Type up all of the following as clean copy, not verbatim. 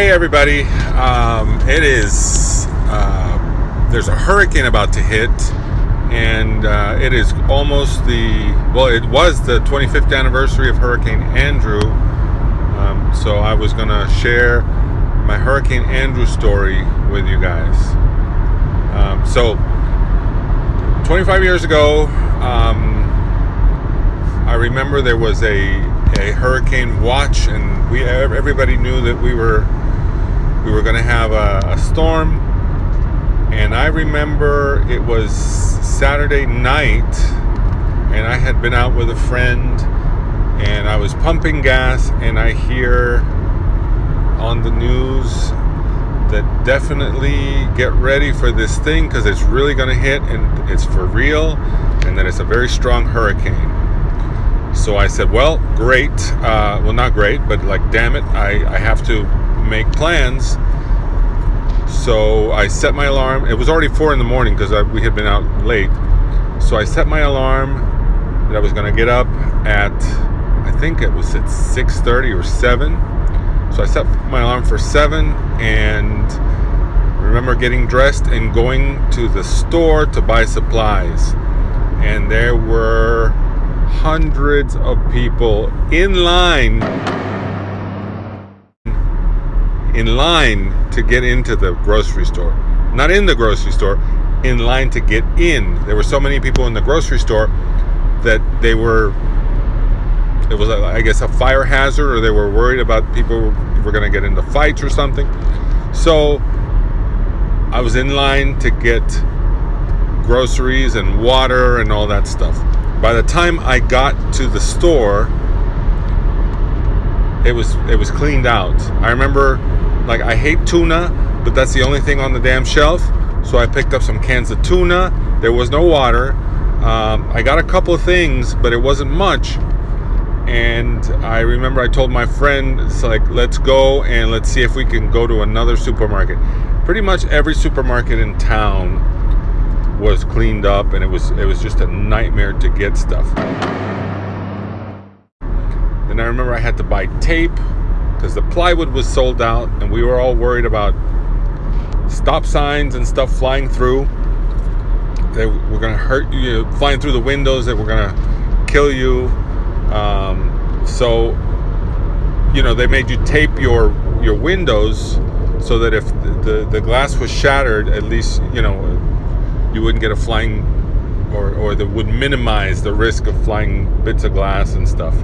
Hey everybody, it is, there's a hurricane about to hit, and it is almost it was the 25th anniversary of Hurricane Andrew, so I was going to share my Hurricane Andrew story with you guys. So 25 years ago, I remember there was a hurricane watch, and everybody knew that we were going to have a storm. And I remember it was Saturday night, and I had been out with a friend, and I was pumping gas, and I hear on the news that definitely get ready for this thing because it's really going to hit, and it's for real, and that it's a very strong hurricane. So I said, well, great. Well, not great, but damn it, I have to make plans. So I set my alarm. It was already 4 a.m. because we had been out late. So I set my alarm that I was going to get up at, I think it was at 6:30 or 7. So I set my alarm for 7, and remember getting dressed and going to the store to buy supplies. And there were hundreds of people in line to get into the grocery store. Not in the grocery store, in line to get in. There were so many people in the grocery store that it was, I guess, a fire hazard, or they were worried about people were going to get into fights or something. So I was in line to get groceries and water and all that stuff. By the time I got to the store, it was cleaned out. I remember, I hate tuna, but that's the only thing on the damn shelf. So I picked up some cans of tuna. There was no water. I got a couple of things, but it wasn't much. And I remember I told my friend, it's let's go and let's see if we can go to another supermarket. Pretty much every supermarket in town was cleaned up, and it was just a nightmare to get stuff. Then I remember I had to buy tape because the plywood was sold out, and we were all worried about stop signs and stuff flying through. They were going to hurt you, flying through the windows, that were going to kill you. So they made you tape your windows so that if the glass was shattered, at least you wouldn't get a flying, or that would minimize the risk of flying bits of glass and stuff.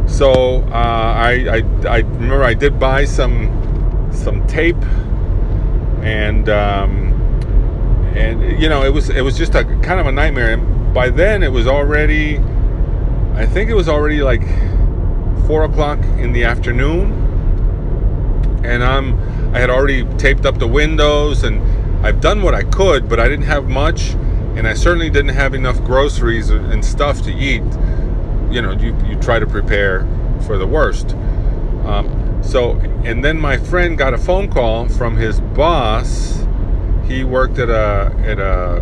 So I remember I did buy some tape, and it was just a kind of a nightmare. And by then it was already, I think it was already 4:00 in the afternoon, and I had already taped up the windows, and I've done what I could, but I didn't have much, and I certainly didn't have enough groceries and stuff to eat. You try to prepare for the worst. And then my friend got a phone call from his boss. He worked at a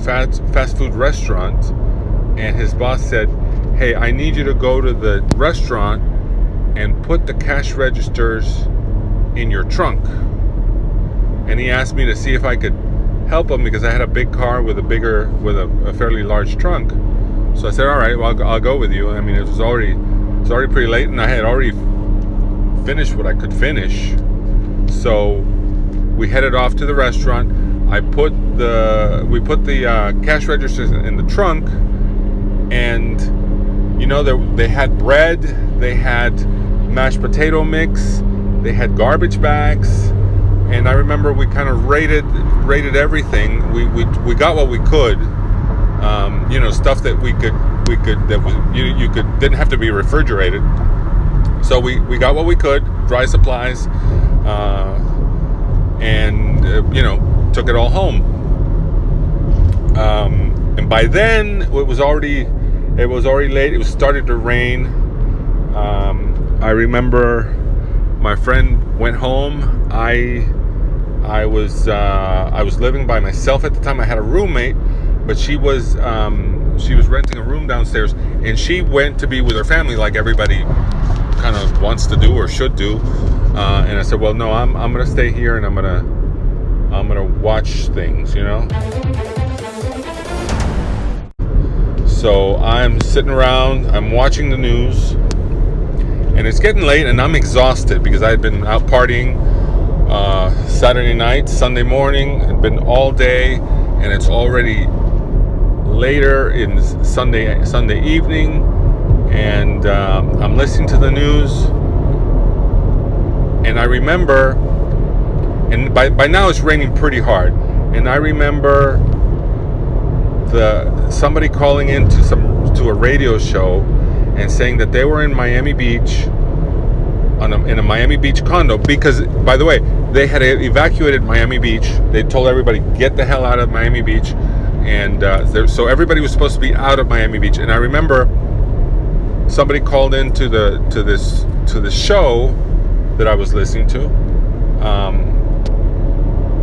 fast food restaurant, and his boss said, "Hey, I need you to go to the restaurant and put the cash registers in your trunk." And he asked me to see if I could help him because I had a big car with a fairly large trunk. So I said, all right, well, I'll go with you. I mean, it was already pretty late, and I had already finished what I could finish. So we headed off to the restaurant. We put the cash registers in the trunk, and they had bread, they had mashed potato mix, they had garbage bags. And I remember we kind of rated everything. We got what we could, stuff that we could didn't have to be refrigerated. So we got what we could, dry supplies, and took it all home. And by then it was already late. It was starting to rain. I remember my friend went home. I was living by myself at the time. I had a roommate, but she was renting a room downstairs, and she went to be with her family like everybody kind of wants to do or should do. And I said, well, no, I'm gonna stay here and I'm gonna watch things, you know. So I'm sitting around, I'm watching the news, and it's getting late, and I'm exhausted because I had been out partying Saturday night, Sunday morning, and been all day, and it's already later in Sunday evening, and I'm listening to the news, and I remember, and by now it's raining pretty hard, and I remember somebody calling in to a radio show and saying that they were in Miami Beach in a Miami Beach condo, because, by the way, they had evacuated Miami Beach. They told everybody, get the hell out of Miami Beach, and so everybody was supposed to be out of Miami Beach. And I remember somebody called in to this show that I was listening to,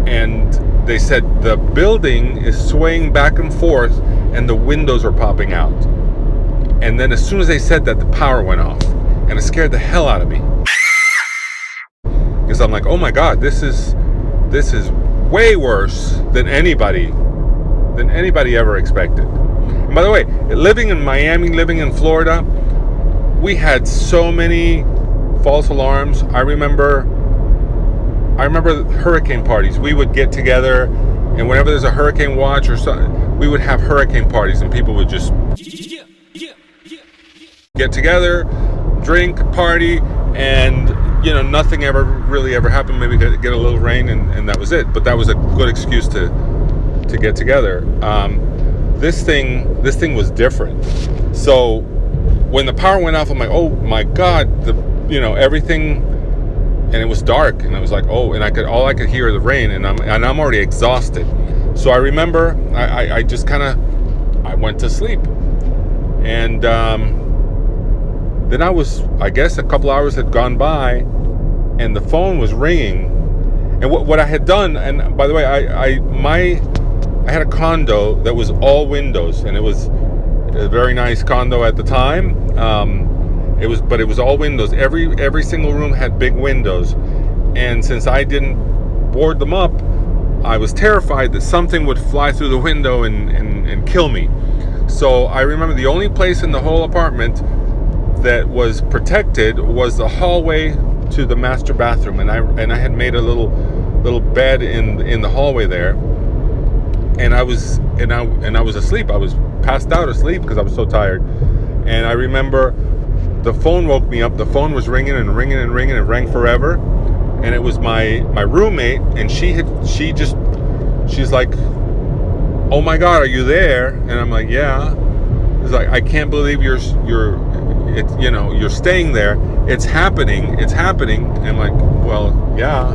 and they said the building is swaying back and forth and the windows are popping out. And then as soon as they said that, the power went off, and it scared the hell out of me, because I'm like, oh my God, this is way worse than anybody ever expected. And by the way, living in Miami, living in Florida, we had so many false alarms. I remember hurricane parties. We would get together, and whenever there's a hurricane watch or something, we would have hurricane parties, and people would just get together, drink, party, and nothing really ever happened. Maybe get a little rain, and that was it. But that was a good excuse to get together. This thing was different. So when the power went off, I'm like, oh my God, everything. And it was dark, and I was like, oh, and all I could hear the rain, and I'm already exhausted. So I remember I just I went to sleep, and then I guess a couple hours had gone by, and the phone was ringing. And what I had done, and by the way, I had a condo that was all windows, and it was a very nice condo at the time. It was all windows. Every single room had big windows, and since I didn't board them up, I was terrified that something would fly through the window and kill me. So I remember the only place in the whole apartment that was protected was the hallway to the master bathroom, and I had made a little bed in the hallway there, and I was asleep. I was passed out asleep because I was so tired. And I remember the phone woke me up. The phone was ringing and ringing and ringing. It rang forever, and it was my roommate, and she's like, oh my God, are you there? And I'm like, yeah. It's like, I can't believe you're staying there. It's happening. And I'm like, well, yeah.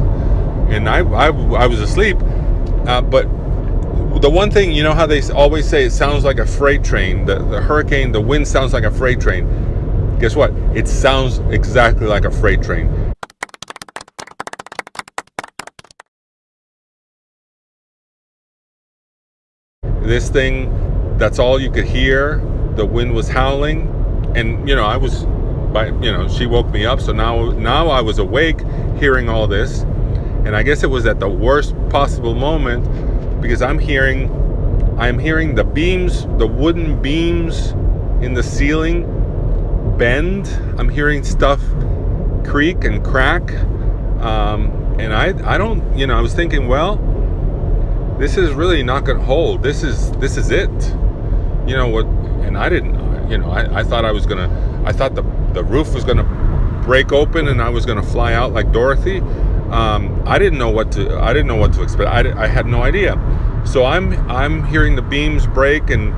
And I was asleep, but the one thing, how they always say it sounds like a freight train. The hurricane, the wind sounds like a freight train. Guess what? It sounds exactly like a freight train. This thing, that's all you could hear. The wind was howling, and she woke me up. So now I was awake, hearing all this, and I guess it was at the worst possible moment, because I'm hearing the beams, the wooden beams in the ceiling bend. I'm hearing stuff creak and crack, and I don't, I was thinking, well, this is really not going to hold. This is it. What? And I didn't. I thought I thought the roof was gonna break open and I was gonna fly out like Dorothy. I didn't know what to expect. I had no idea. So I'm hearing the beams break, and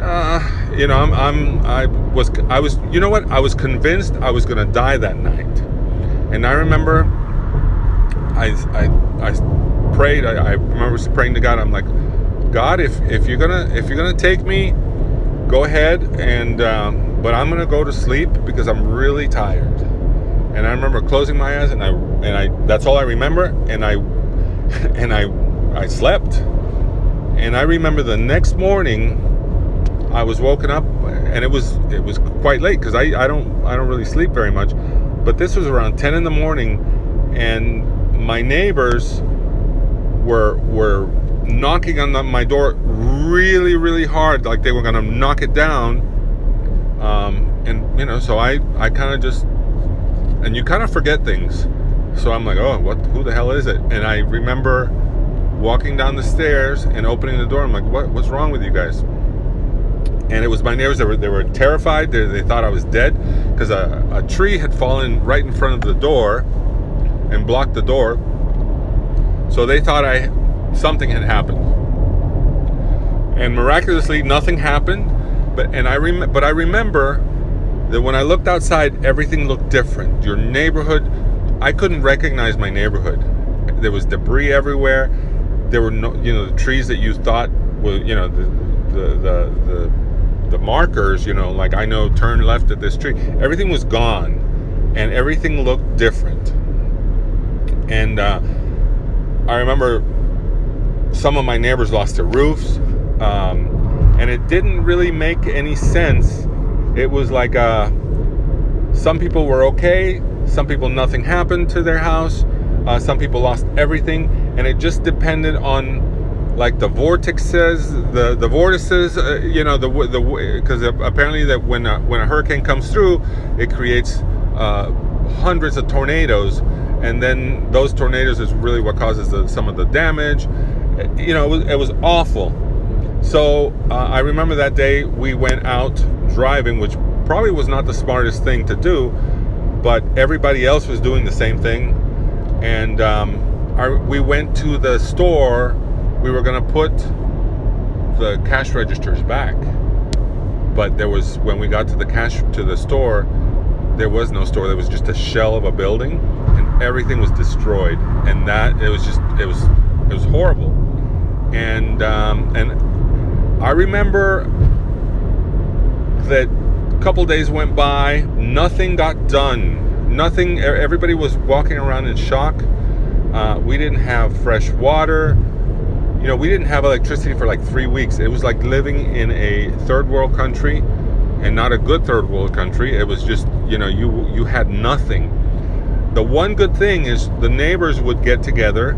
I was I was convinced I was gonna die that night. And I remember I prayed. I remember praying to God. I'm like, God, if you're gonna take me, go ahead, and but I'm gonna go to sleep because I'm really tired. And I remember closing my eyes, and I that's all I remember, and I slept. And I remember the next morning I was woken up, and it was quite late because I don't really sleep very much. But this was around 10 in the morning, and my neighbors were knocking on my door really, really hard, like they were gonna knock it down. And so I kind of just, and you kind of forget things. So I'm like, oh, who the hell is it? And I remember walking down the stairs and opening the door. I'm like, what's wrong with you guys? And it was my neighbors. They were terrified. They thought I was dead because a tree had fallen right in front of the door and blocked the door. So they thought something had happened. And miraculously, nothing happened. But I remember that when I looked outside, everything looked different. Your neighborhood, I couldn't recognize my neighborhood. There was debris everywhere. There were no, the trees that you thought were, the markers, like I know turn left at this tree. Everything was gone, and everything looked different. And I remember some of my neighbors lost their roofs, and it didn't really make any sense. It was like some people were okay, some people nothing happened to their house, some people lost everything, and it just depended on like the vortices, the vortices, because apparently that when a hurricane comes through, it creates hundreds of tornadoes, and then those tornadoes is really what causes some of the damage. It was awful. So I remember that day we went out driving, which probably was not the smartest thing to do, but everybody else was doing the same thing. And we went to the store. We were going to put the cash registers back, but when we got to the store, there was no store. There was just a shell of a building, and everything was destroyed. And it was horrible. And I remember that a couple days went by, nothing got done. Nothing. Everybody was walking around in shock. We didn't have fresh water. We didn't have electricity for like 3 weeks. It was like living in a third world country, and not a good third world country. It was just, you had nothing. The one good thing is the neighbors would get together,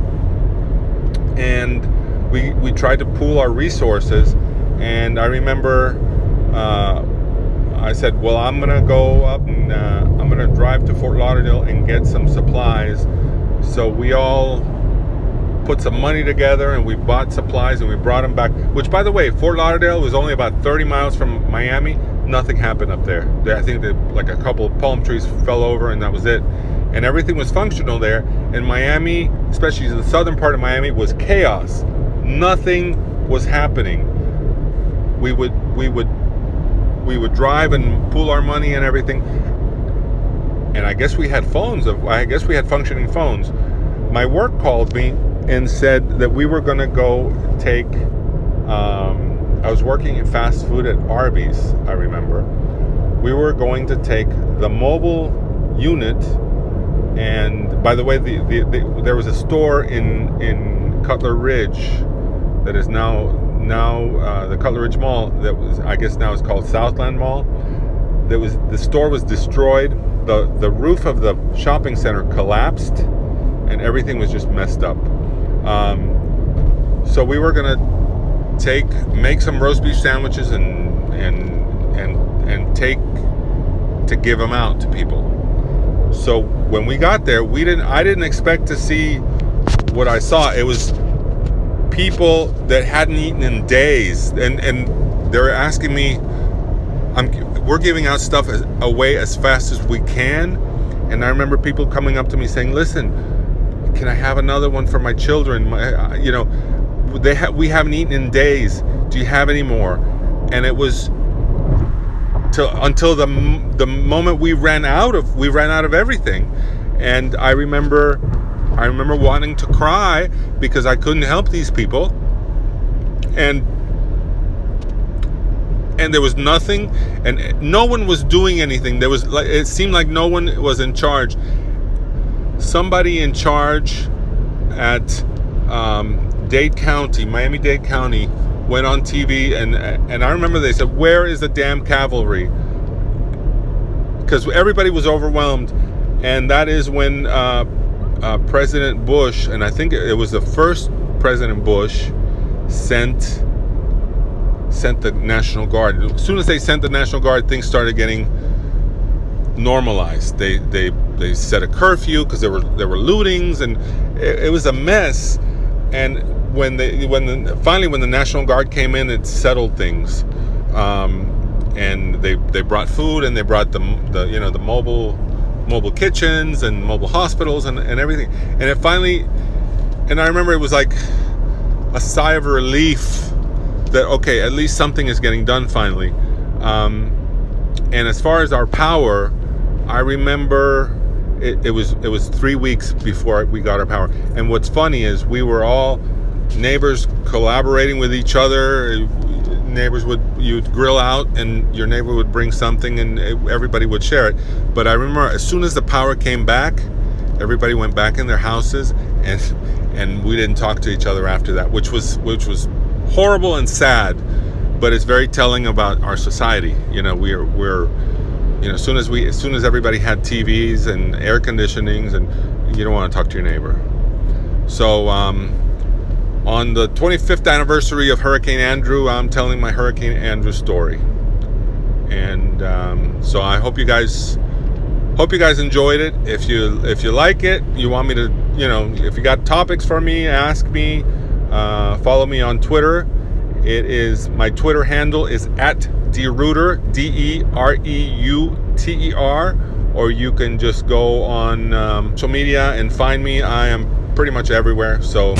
and we tried to pool our resources. And I remember I said, well, I'm going to go up and I'm going to drive to Fort Lauderdale and get some supplies. So we all put some money together, and we bought supplies, and we brought them back, which, by the way, Fort Lauderdale was only about 30 miles from Miami. Nothing happened up there. I think that like a couple of palm trees fell over, and that was it. And everything was functional there. In Miami, especially the southern part of Miami, was chaos. Nothing was happening. We would drive and pool our money and everything. And I guess we had functioning phones. My work called me and said that we were going to go take, I was working in fast food at Arby's, I remember. We were going to take the mobile unit, and by the way, there was a store in Cutler Ridge that is now the Cutler Ridge Mall, that was, I guess now is called Southland Mall. The store was destroyed. The roof of the shopping center collapsed, and everything was just messed up. So we were gonna make some roast beef sandwiches and take to give them out to people. So when we got there, I didn't expect to see what I saw. It was people that hadn't eaten in days, and they're asking me, we're giving out stuff away as fast as we can. And I remember people coming up to me saying, listen, can I have another one for my children? We haven't eaten in days. Do you have any more? And it was until the moment we ran out of everything. And I remember wanting to cry because I couldn't help these people. And there was nothing, and no one was doing anything. It seemed like no one was in charge. Somebody in charge at Miami-Dade County went on TV, and I remember they said, "Where is the damn cavalry?" Because everybody was overwhelmed, and that is when President Bush, and I think it was the first President Bush, sent the National Guard. As soon as they sent the National Guard, things started getting normalized. They set a curfew because there were lootings, and it was a mess. And finally when the National Guard came in, it settled things. And they brought food, and they brought the mobile kitchens and mobile hospitals and everything. And it finally, and I remember it was like a sigh of relief that, okay, at least something is getting done finally. And as far as our power, I remember it was 3 weeks before we got our power. And what's funny is we were all neighbors collaborating with each other. Neighbors you'd grill out, and your neighbor would bring something, and everybody would share it. But I remember as soon as the power came back, everybody went back in their houses, and we didn't talk to each other after that, which was horrible and sad, but it's very telling about our society. We're as soon as everybody had TVs and air conditionings, and you don't want to talk to your neighbor. So on the 25th anniversary of Hurricane Andrew, I'm telling my Hurricane Andrew story. And so I hope you guys enjoyed it. If you like it, you want me to, if you got topics for me, ask me. Follow me on Twitter. My Twitter handle is @DeRuiter, DEREUTER, or you can just go on social media and find me. I am pretty much everywhere. So